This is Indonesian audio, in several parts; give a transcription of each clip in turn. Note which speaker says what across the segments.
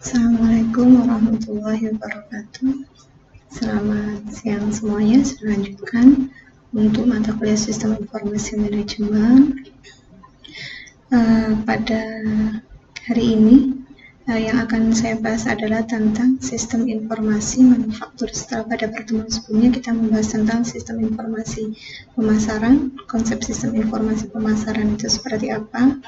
Speaker 1: Assalamualaikum warahmatullahi wabarakatuh. Selamat siang semuanya. Saya lanjutkan untuk mata kuliah Sistem Informasi Manajemen. Pada hari ini yang akan saya bahas adalah tentang sistem informasi manufaktur. Setelah pada pertemuan sebelumnya kita membahas tentang sistem informasi pemasaran, konsep sistem informasi pemasaran itu seperti apa.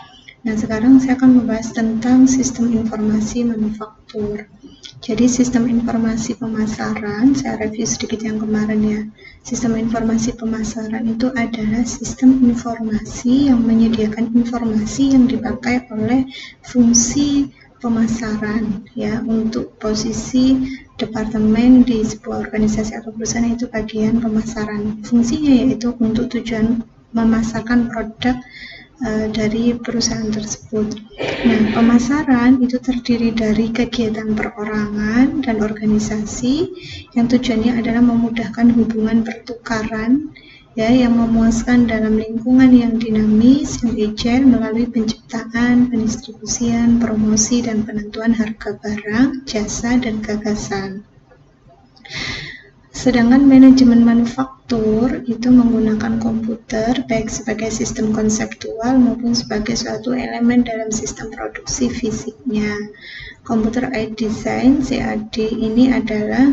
Speaker 1: Nah, sekarang saya akan membahas tentang sistem informasi manufaktur. Jadi sistem informasi pemasaran, saya review sedikit yang kemarin ya. Sistem informasi pemasaran itu adalah sistem informasi yang menyediakan informasi yang dipakai oleh fungsi pemasaran ya, untuk posisi departemen di sebuah organisasi atau perusahaan itu bagian pemasaran. Fungsinya yaitu untuk tujuan memasarkan produk dari perusahaan tersebut. Nah, pemasaran itu terdiri dari kegiatan perorangan dan organisasi yang tujuannya adalah memudahkan hubungan pertukaran ya, yang memuaskan dalam lingkungan yang dinamis, yang agile melalui penciptaan, pendistribusian, promosi, dan penentuan harga barang, jasa, dan gagasan. Sedangkan manajemen manufaktur itu menggunakan komputer baik sebagai sistem konseptual maupun sebagai suatu elemen dalam sistem produksi fisiknya. Computer Aided Design (CAD) ini adalah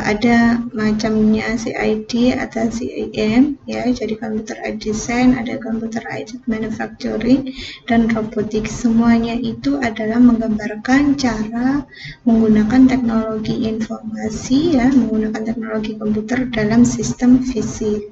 Speaker 1: ada macamnya CID atau CIM ya, jadi computer aided design, ada computer aided manufacturing dan robotics. Semuanya itu adalah menggambarkan cara menggunakan teknologi informasi ya, menggunakan teknologi komputer dalam sistem fisik.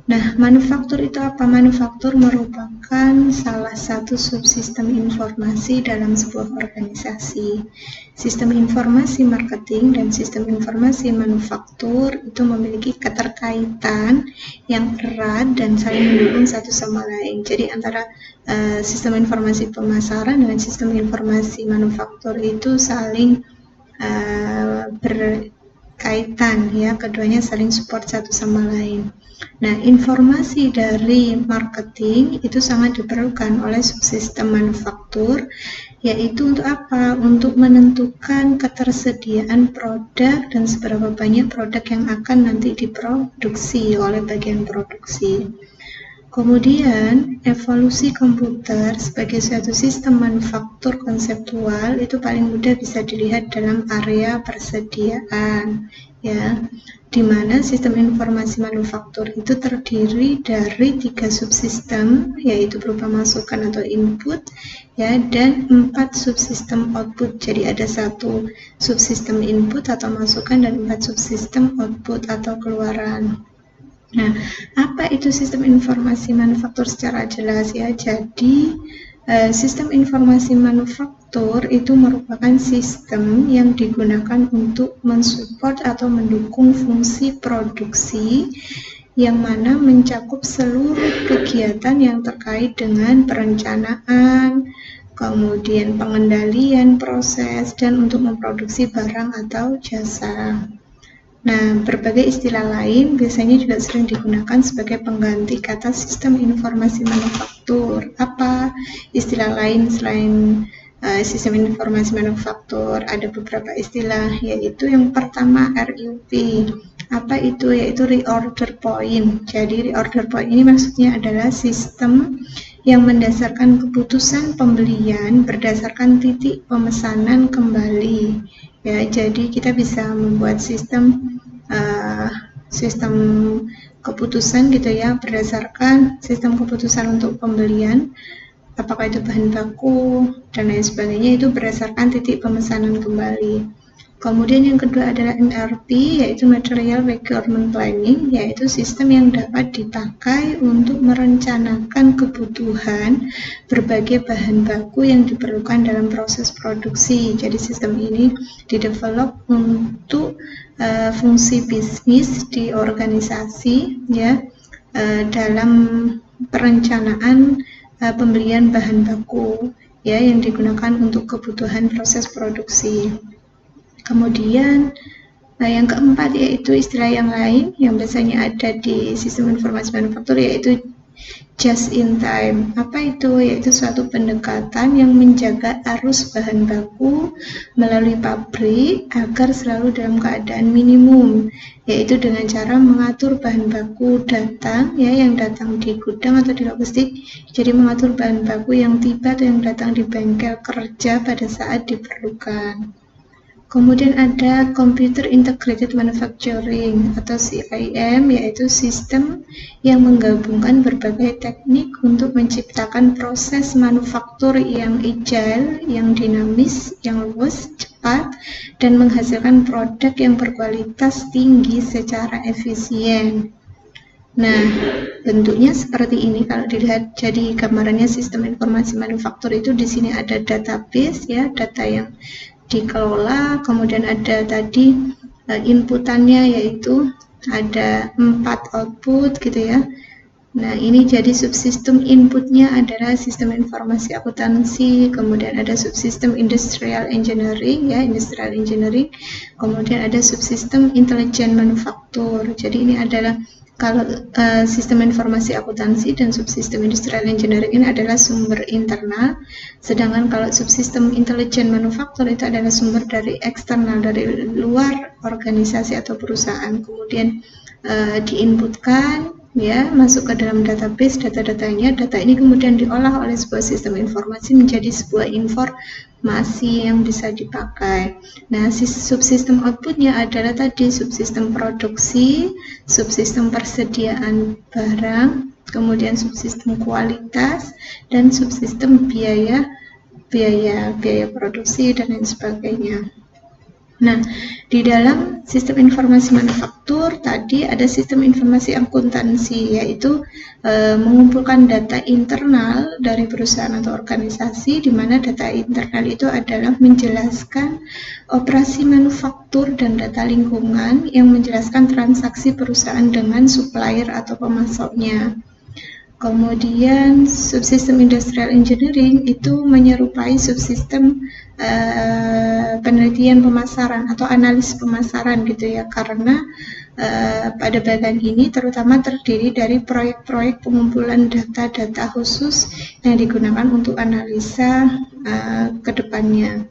Speaker 1: Nah, manufaktur itu apa? Manufaktur merupakan salah satu subsistem informasi dalam sebuah organisasi. Sistem informasi marketing dan sistem informasi manufaktur itu memiliki keterkaitan yang erat dan saling mendukung satu sama lain. Jadi antara sistem informasi pemasaran dengan sistem informasi manufaktur itu saling berkaitan ya, keduanya saling support satu sama lain. Nah, informasi dari marketing itu sangat diperlukan oleh subsistem manufaktur, yaitu untuk apa? Untuk menentukan ketersediaan produk dan seberapa banyak produk yang akan nanti diproduksi oleh bagian produksi. Kemudian, evolusi komputer sebagai suatu sistem manufaktur konseptual itu paling mudah bisa dilihat dalam area persediaan, ya, di mana sistem informasi manufaktur itu terdiri dari 3 subsistem, yaitu berupa masukan atau input, ya, dan 4 subsistem output. Jadi ada 1 subsistem input atau masukan dan 4 subsistem output atau keluaran. Nah, apa itu sistem informasi manufaktur secara jelas ya? Jadi, sistem informasi manufaktur itu merupakan sistem yang digunakan untuk mensupport atau mendukung fungsi produksi yang mana mencakup seluruh kegiatan yang terkait dengan perencanaan, kemudian pengendalian proses, dan untuk memproduksi barang atau jasa. Nah, berbagai istilah lain biasanya juga sering digunakan sebagai pengganti kata sistem informasi manufaktur. Apa istilah lain selain sistem informasi manufaktur? Ada beberapa istilah, yaitu yang pertama RUP. Apa itu? Yaitu reorder point. Jadi reorder point ini maksudnya adalah sistem yang mendasarkan keputusan pembelian berdasarkan titik pemesanan kembali. Ya, jadi kita bisa membuat sistem keputusan gitu ya, berdasarkan sistem keputusan untuk pembelian, apakah itu bahan baku dan lain sebagainya, itu berdasarkan titik pemesanan kembali. Kemudian yang kedua adalah MRP, yaitu Material Requirement Planning, yaitu sistem yang dapat dipakai untuk merencanakan kebutuhan berbagai bahan baku yang diperlukan dalam proses produksi. Jadi sistem ini didevelop untuk fungsi bisnis di organisasi ya, dalam perencanaan pembelian bahan baku ya, yang digunakan untuk kebutuhan proses produksi. Kemudian yang keempat yaitu istilah yang lain yang biasanya ada di sistem informasi manufaktur, yaitu Just in time. Apa itu? Yaitu suatu pendekatan yang menjaga arus bahan baku melalui pabrik agar selalu dalam keadaan minimum, yaitu dengan cara mengatur bahan baku datang, ya, yang datang di gudang atau di logistik. Jadi mengatur bahan baku yang tiba atau yang datang di bengkel kerja pada saat diperlukan. Kemudian ada Computer Integrated Manufacturing atau CIM, yaitu sistem yang menggabungkan berbagai teknik untuk menciptakan proses manufaktur yang agile, yang dinamis, yang luas, cepat, dan menghasilkan produk yang berkualitas tinggi secara efisien. Nah, bentuknya seperti ini kalau dilihat. Jadi gambarannya sistem informasi manufaktur itu di sini ada database, ya, data yang dikelola, kemudian ada tadi inputannya, yaitu ada 4 output gitu ya. Nah, ini jadi subsistem inputnya adalah sistem informasi akuntansi, kemudian ada subsistem industrial engineering, ya, industrial engineering, kemudian ada subsistem intelligent manufaktur. Jadi ini adalah kalau sistem informasi akuntansi dan subsistem industrial engineering ini adalah sumber internal, sedangkan kalau subsistem intelligent manufaktur itu adalah sumber dari eksternal, dari luar organisasi atau perusahaan. Kemudian diinputkan, ya, masuk ke dalam database data-datanya. Data ini kemudian diolah oleh sebuah sistem informasi menjadi sebuah informasi yang bisa dipakai. Nah, subsistem outputnya adalah tadi subsistem produksi, subsistem persediaan barang, kemudian subsistem kualitas, dan subsistem biaya produksi dan lain sebagainya. Nah, di dalam sistem informasi manufaktur tadi ada sistem informasi akuntansi, yaitu mengumpulkan data internal dari perusahaan atau organisasi, di mana data internal itu adalah menjelaskan operasi manufaktur dan data lingkungan yang menjelaskan transaksi perusahaan dengan supplier atau pemasoknya. Kemudian subsistem industrial engineering itu menyerupai subsistem penelitian pemasaran atau analis pemasaran gitu ya, karena pada bagian ini terutama terdiri dari proyek-proyek pengumpulan data-data khusus yang digunakan untuk analisa ke depannya.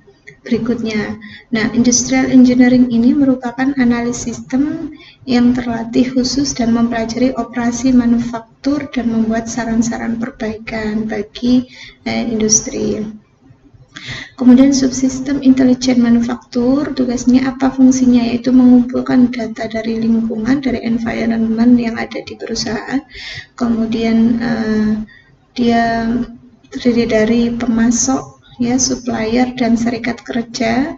Speaker 1: Berikutnya, nah, industrial engineering ini merupakan analis sistem yang terlatih khusus dan mempelajari operasi manufaktur dan membuat saran-saran perbaikan bagi industri. Kemudian subsistem intelligent manufaktur, tugasnya apa, fungsinya, yaitu mengumpulkan data dari lingkungan, dari environment yang ada di perusahaan. Kemudian dia terdiri dari pemasok, ya, supplier dan serikat kerja,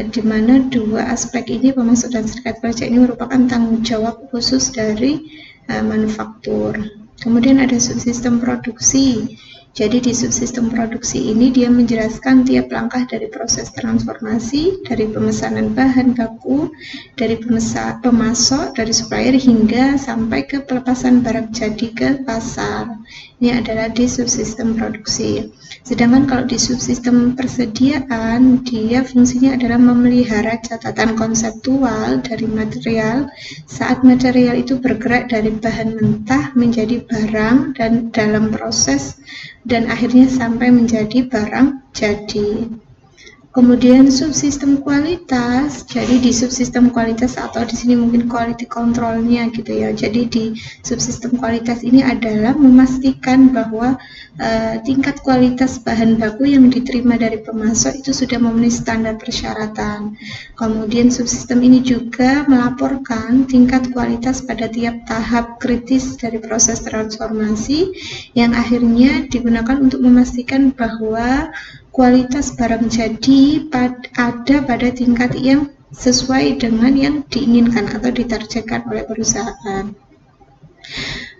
Speaker 1: di mana dua aspek ini, pemasok dan serikat kerja ini merupakan tanggung jawab khusus dari manufaktur. Kemudian ada subsistem produksi. Jadi di subsistem produksi ini dia menjelaskan tiap langkah dari proses transformasi, dari pemesanan bahan baku, dari pemasok, dari supplier hingga sampai ke pelepasan barang jadi ke pasar. Ini adalah di subsistem produksi. Sedangkan kalau di subsistem persediaan, dia fungsinya adalah memelihara catatan konseptual dari material saat material itu bergerak dari bahan mentah menjadi barang dan dalam proses dan akhirnya sampai menjadi barang jadi. Kemudian subsistem kualitas, jadi di subsistem kualitas atau di sini mungkin quality controlnya gitu ya. Jadi di subsistem kualitas ini adalah memastikan bahwa tingkat kualitas bahan baku yang diterima dari pemasok itu sudah memenuhi standar persyaratan. Kemudian subsistem ini juga melaporkan tingkat kualitas pada tiap tahap kritis dari proses transformasi yang akhirnya digunakan untuk memastikan bahwa kualitas barang jadi ada pada tingkat yang sesuai dengan yang diinginkan atau ditargetkan oleh perusahaan.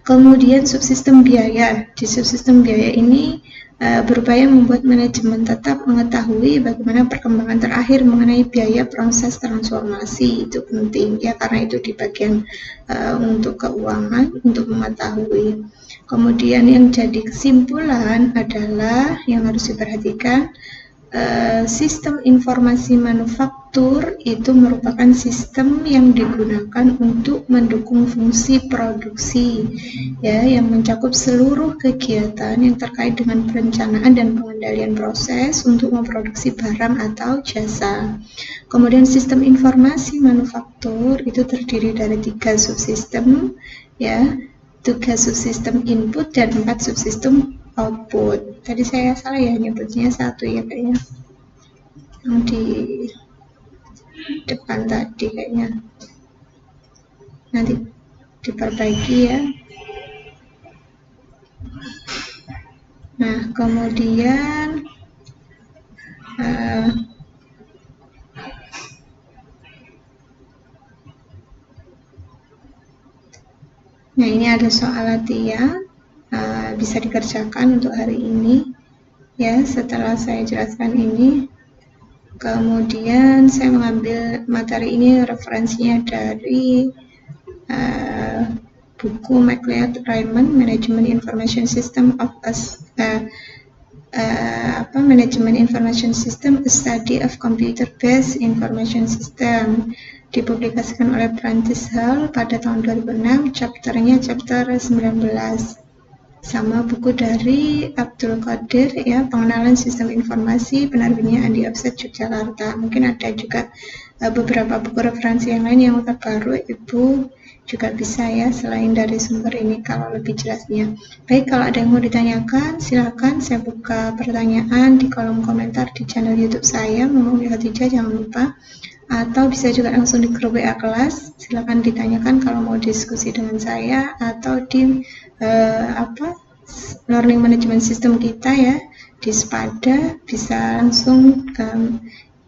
Speaker 1: Kemudian subsistem biaya. Di subsistem biaya ini berupaya membuat manajemen tetap mengetahui bagaimana perkembangan terakhir mengenai biaya proses transformasi. Itu penting ya, karena itu di bagian untuk keuangan, untuk mengetahui. Kemudian yang jadi kesimpulan adalah yang harus diperhatikan, sistem informasi manufaktur itu merupakan sistem yang digunakan untuk mendukung fungsi produksi, ya, yang mencakup seluruh kegiatan yang terkait dengan perencanaan dan pengendalian proses untuk memproduksi barang atau jasa. Kemudian sistem informasi manufaktur itu terdiri dari 3 subsistem, ya, 3 subsistem input dan 4 subsistem output. Tadi saya salah ya nyebutnya 1 ya kayaknya. Yang di depan tadi kayaknya. Nanti diperbaiki ya. Nah, kemudian nah ini ada soal latihan, bisa dikerjakan untuk hari ini ya. Setelah saya jelaskan ini, kemudian saya mengambil materi ini referensinya dari buku MacLeod Raymond Management Information System of Management Information System, A Study of Computer-Based Information System, dipublikasikan oleh Prentice Hall pada tahun 2006, chapter 19. Sama buku dari Abdul Qadir ya, Pengenalan Sistem Informasi, penerbitnya Andi Offset Yogyakarta. Mungkin ada juga beberapa buku referensi yang lain yang terbaru, Ibu juga bisa ya selain dari sumber ini kalau lebih jelasnya. Baik, kalau ada yang mau ditanyakan silakan, saya buka pertanyaan di kolom komentar di channel YouTube saya Memahami Khadijah, jangan lupa, atau bisa juga langsung di grup WA kelas. Silakan ditanyakan kalau mau diskusi dengan saya, atau di learning management system kita ya di Spada, bisa langsung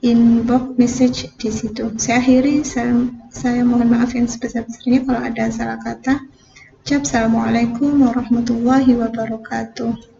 Speaker 1: inbox message di situ. Saya akhiri, saya mohon maaf yang sebesar-besarnya kalau ada salah kata. Assalamualaikum warahmatullahi wabarakatuh.